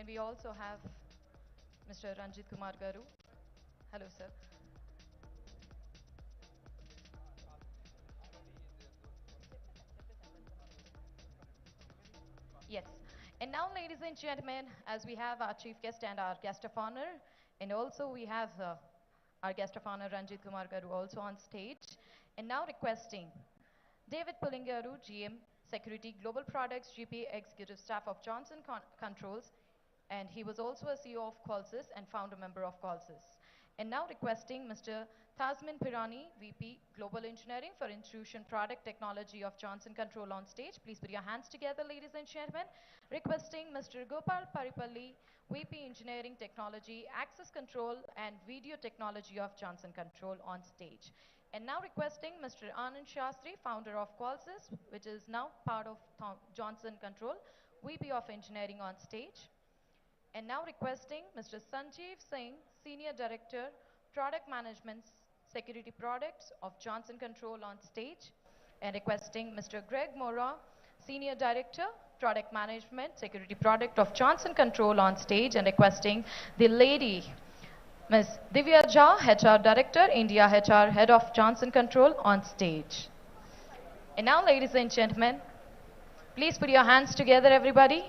we also have Mr. Ranjit Kumar Garu. Hello, sir. Yes. And now, ladies and gentlemen, as we have our chief guest and our guest of honor, and also we have our guest of honor, Ranjit Kumar Garu, also on stage. And now requesting David Pulingaru, GM, Security Global Products, GP Executive Staff of Johnson Controls, and he was also a CEO of Qualsys and founder member of Qualsys. And now requesting Mr. Tasmin Pirani, VP Global Engineering for Intrusion Product Technology of Johnson Control on stage. Please put your hands together, ladies and gentlemen. Requesting Mr. Gopal Paripalli, VP Engineering Technology, Access Control and Video Technology of Johnson Control on stage. And now requesting Mr. Anand Shastri, founder of Qualsys, which is now part of Johnson Control, VP of Engineering on stage. And now requesting Mr. Sanjeev Singh, Senior Director, Product Management, Security Products of Johnson Control on stage. And requesting Mr. Greg Mora, Senior Director, Product Management, Security Product of Johnson Control on stage. And requesting the lady, Ms. Divya Jha, HR Director, India HR Head of Johnson Control on stage. And now, ladies and gentlemen, please put your hands together, everybody.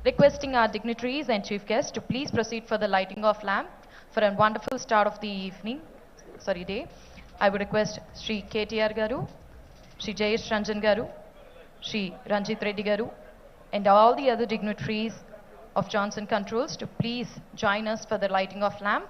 Requesting our dignitaries and chief guests to please proceed for the lighting of lamp for a wonderful start of the day. I would request Sri KTR Garu, Sri Jayesh Ranjan Garu, Sri Ranjit Reddy Garu, and all the other dignitaries of Johnson Controls to please join us for the lighting of lamp.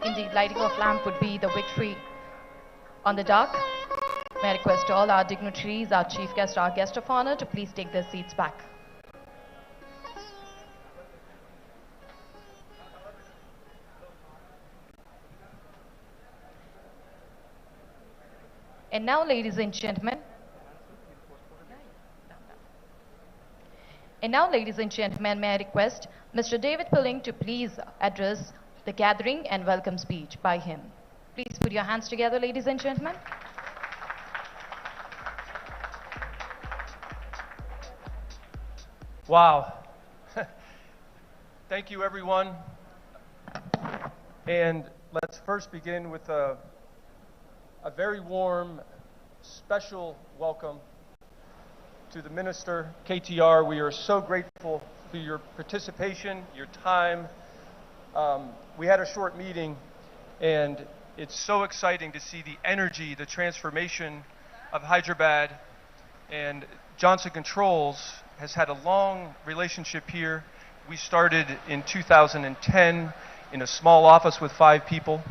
Indeed, lighting of lamp would be the victory on the dark. May I request all our dignitaries, our chief guest, our guest of honor to please take their seats back. And now, ladies and gentlemen, may I request Mr. David Pilling to please address the gathering and welcome speech by him. Please put your hands together, ladies and gentlemen. Wow. Thank you, everyone. And let's first begin with a very warm, special welcome to the Minister, KTR. We are so grateful for your participation, your time. We had a short meeting, and it's so exciting to see the energy, the transformation of Hyderabad. And Johnson Controls has had a long relationship here. We started in 2010 in a small office with 5 people.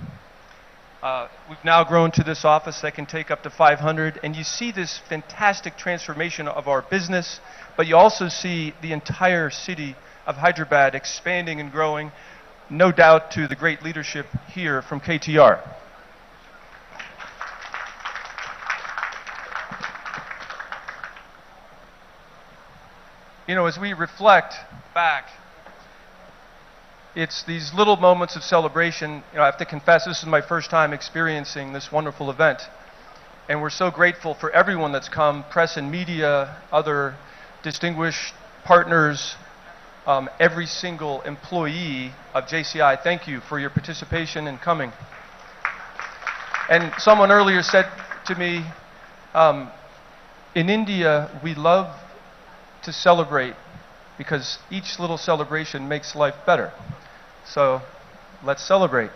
We've now grown to this office that can take up to 500, and you see this fantastic transformation of our business, but you also see the entire city of Hyderabad expanding and growing, no doubt to the great leadership here from KTR. You know, as we reflect back, it's these little moments of celebration. You know, I have to confess, this is my first time experiencing this wonderful event. And we're so grateful for everyone that's come, press and media, other distinguished partners, every single employee of JCI. Thank you for your participation and coming. And someone earlier said to me, in India, we love to celebrate because each little celebration makes life better. So let's celebrate.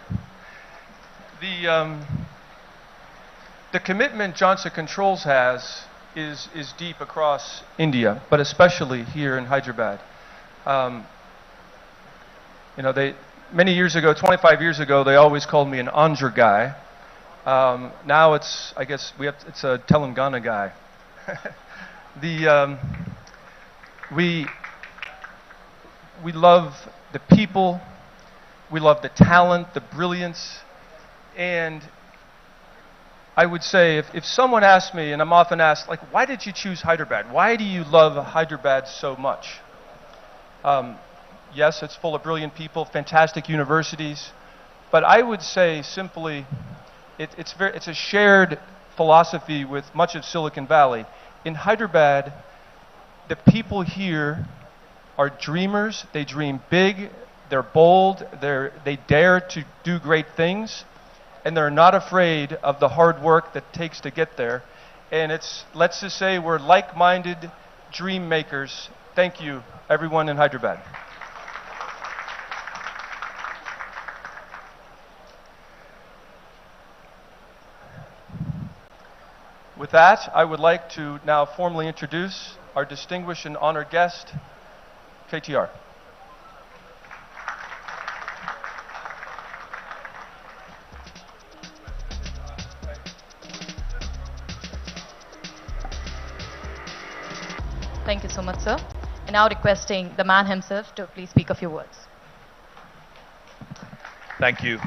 The commitment Johnson Controls has is deep across India, but especially here in Hyderabad. You know, many years ago, 25 years ago, they always called me an Andhra guy. Now it's, I guess, it's a Telangana guy. We love the people, we love the talent, the brilliance, and I would say if someone asked me, and I'm often asked, like, why did you choose Hyderabad? Why do you love Hyderabad so much? Yes, it's full of brilliant people, fantastic universities, but I would say simply it's a shared philosophy with much of Silicon Valley. In Hyderabad, the people here are dreamers. They dream big, they're bold, they dare to do great things, and they're not afraid of the hard work that takes to get there. And let's just say we're like-minded dream makers. Thank you, everyone in Hyderabad. With that, I would like to now formally introduce our distinguished and honored guest, KTR. Thank you so much, sir. And now requesting the man himself to please speak a few words. Thank you.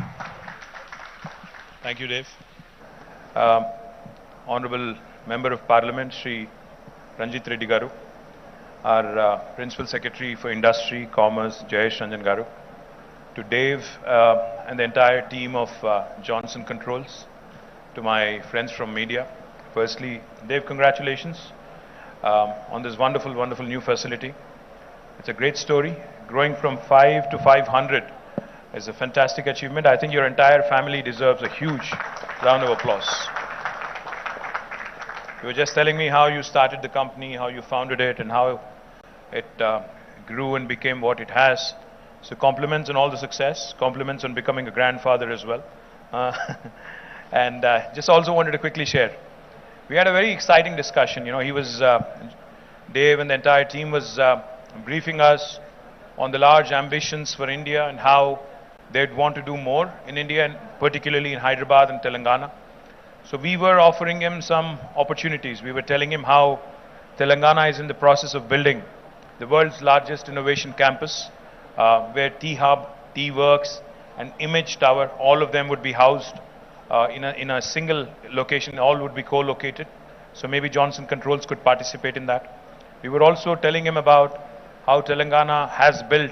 Thank you, Dave. Honorable Member of Parliament, Shri Ranjit Reddy Garu, our Principal Secretary for Industry, Commerce, Jayesh Ranjan Garu, to Dave and the entire team of Johnson Controls, to my friends from media. Firstly, Dave, congratulations on this wonderful, wonderful new facility. It's a great story. Growing from 5 to 500 is a fantastic achievement. I think your entire family deserves a huge round of applause. You were just telling me how you started the company, how you founded it, and how it grew and became what it has. So compliments on all the success, compliments on becoming a grandfather as well. And just also wanted to quickly share. We had a very exciting discussion. You know, Dave and the entire team was briefing us on the large ambitions for India and how they'd want to do more in India, and particularly in Hyderabad and Telangana. So we were offering him some opportunities. We were telling him how Telangana is in the process of building the world's largest innovation campus, where T-Hub, T-Works, and Image Tower, all of them would be housed in a single location. All would be co-located. So maybe Johnson Controls could participate in that. We were also telling him about how Telangana has built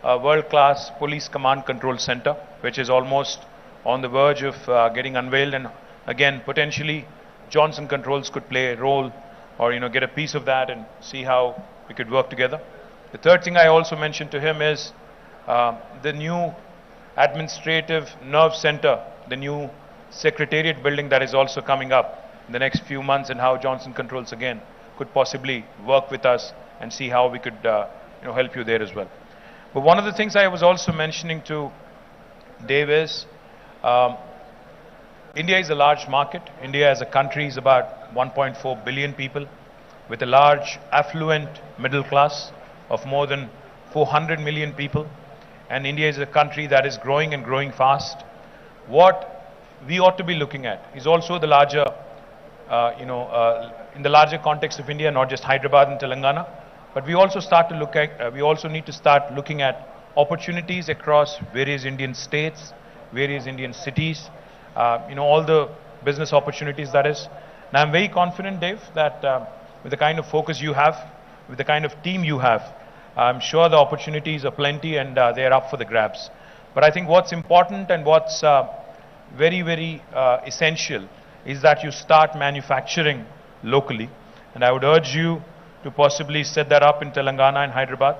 a world-class police command control center, which is almost on the verge of getting unveiled, and again, potentially Johnson Controls could play a role, or get a piece of that and see how we could work together. The third thing I also mentioned to him is the new administrative nerve center, the new secretariat building that is also coming up in the next few months, and how Johnson Controls again could possibly work with us and see how we could help you there as well. But one of the things I was also mentioning to Dave is India is a large market. India as a country is about 1.4 billion people with a large affluent middle class of more than 400 million people. And India is a country that is growing and growing fast. What we ought to be looking at is also the larger, in the larger context of India, not just Hyderabad and Telangana, but we also need to start looking at opportunities across various Indian states, various Indian cities, all the business opportunities that is. And I'm very confident, Dave, that with the kind of focus you have, with the kind of team you have, I'm sure the opportunities are plenty and they're up for the grabs. But I think what's important and what's very, very essential is that you start manufacturing locally. And I would urge you to possibly set that up in Telangana and Hyderabad.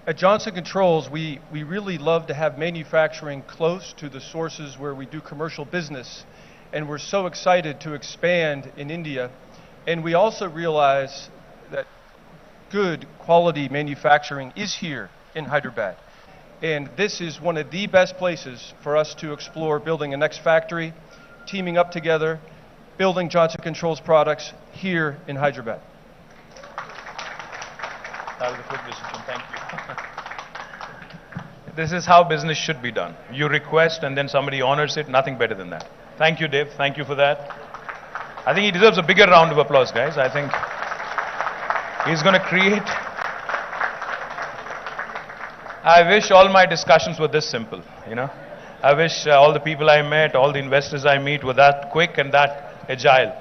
At Johnson Controls, we really love to have manufacturing close to the sources where we do commercial business. And we're so excited to expand in India. And we also realize that good quality manufacturing is here in Hyderabad. And this is one of the best places for us to explore building a next factory, teaming up together, building Johnson Controls products here in Hyderabad. That was a quick decision. Thank you. This is how business should be done. You request and then somebody honors it. Nothing better than that. Thank you, Dave. Thank you for that. I think he deserves a bigger round of applause, guys. I think he's going to create. I wish all my discussions were this simple, you know. I wish all the people I met, all the investors I meet were that quick and that agile.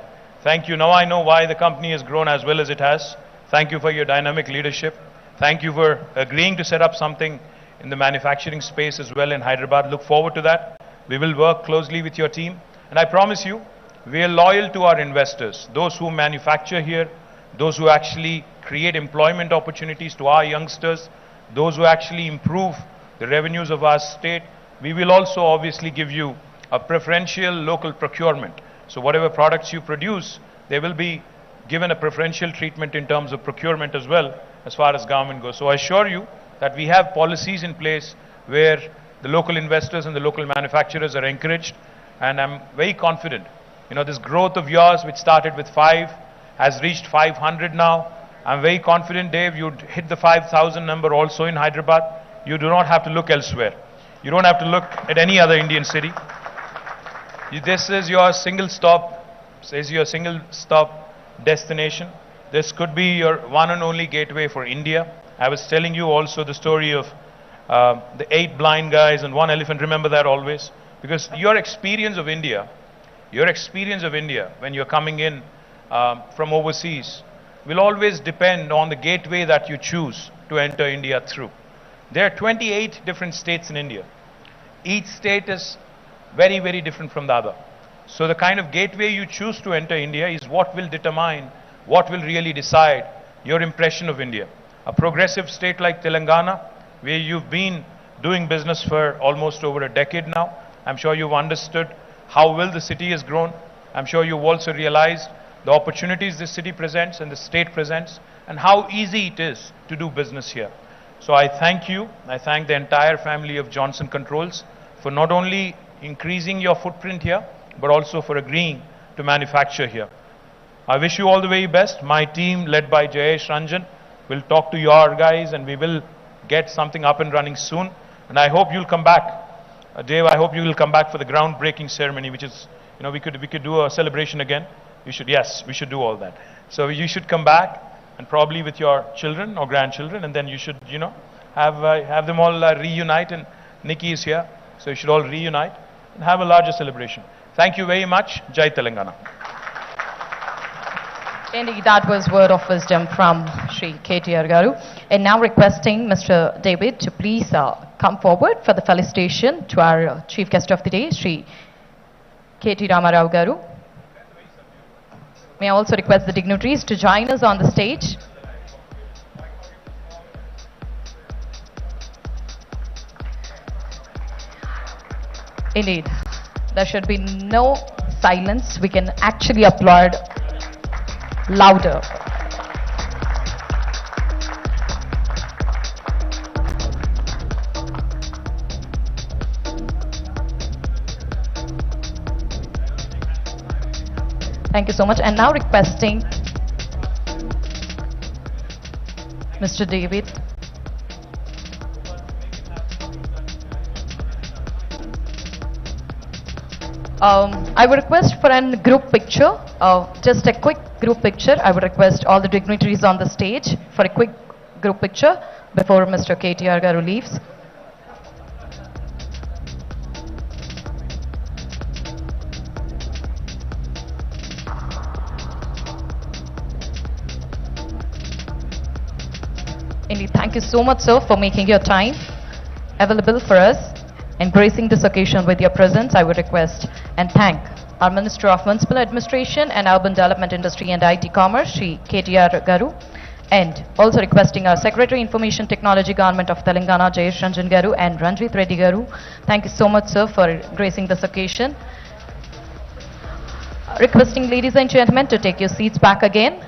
Thank you. Now I know why the company has grown as well as it has. Thank you for your dynamic leadership. Thank you for agreeing to set up something in the manufacturing space as well in Hyderabad. Look forward to that. We will work closely with your team. And I promise you, we are loyal to our investors, those who manufacture here, those who actually create employment opportunities to our youngsters, those who actually improve the revenues of our state. We will also obviously give you a preferential local procurement. So whatever products you produce, they will be given a preferential treatment in terms of procurement as well, as far as government goes. So I assure you that we have policies in place where the local investors and the local manufacturers are encouraged, and I'm very confident. You know, this growth of yours, which started with 5, has reached 500 now. I'm very confident, Dave, you'd hit the 5,000 number also in Hyderabad. You do not have to look elsewhere. You don't have to look at any other Indian city. This is your single stop destination. This could be your one and only gateway for India. I was telling you also the story of the 8 blind guys and 1 elephant. Remember that always. Because your experience of India when you're coming in from overseas will always depend on the gateway that you choose to enter India through. There are 28 different states in India. Each state is very, very different from the other. So the kind of gateway you choose to enter India is what will determine, what will really decide your impression of India. A progressive state like Telangana, where you've been doing business for almost over a decade now, I'm sure you've understood how well the city has grown. I'm sure you've also realized the opportunities this city presents and the state presents, and how easy it is to do business here. So I thank you. I thank the entire family of Johnson Controls for not only increasing your footprint here, but also for agreeing to manufacture here. I wish you all the very best. My team, led by Jayesh Ranjan, will talk to your guys and we will get something up and running soon. And I hope you'll come back. Dave, I hope you will come back for the groundbreaking ceremony, which is, you know, we could do a celebration again. We should do all that. So you should come back, and probably with your children or grandchildren, and then you should, you know, have them all reunite. And Nikki is here, so you should all reunite and have a larger celebration. Thank you very much. Jai Telangana. Indeed, that was word of wisdom from Shri KTR Garu. And now requesting Mr. David to please come forward for the felicitation to our chief guest of the day, Shri KT Ramarao Garu. May I also request the dignitaries to join us on the stage. Indeed, there should be no silence. We can actually applaud louder. Thank you so much. And now requesting Mr. David. I would request for a group picture, just a quick group picture. I would request all the dignitaries on the stage for a quick group picture before Mr. KTR Garu leaves. Indeed, thank you so much, sir, for making your time available for us. And gracing this occasion with your presence, I would request and thank our Minister of Municipal Administration and Urban Development Industry and IT Commerce, Shri KTR Garu, and also requesting our Secretary Information Technology Government of Telangana, Jayesh Ranjan Garu and Ranjit Reddy Garu. Thank you so much, sir, for gracing this occasion. Requesting ladies and gentlemen to take your seats back again.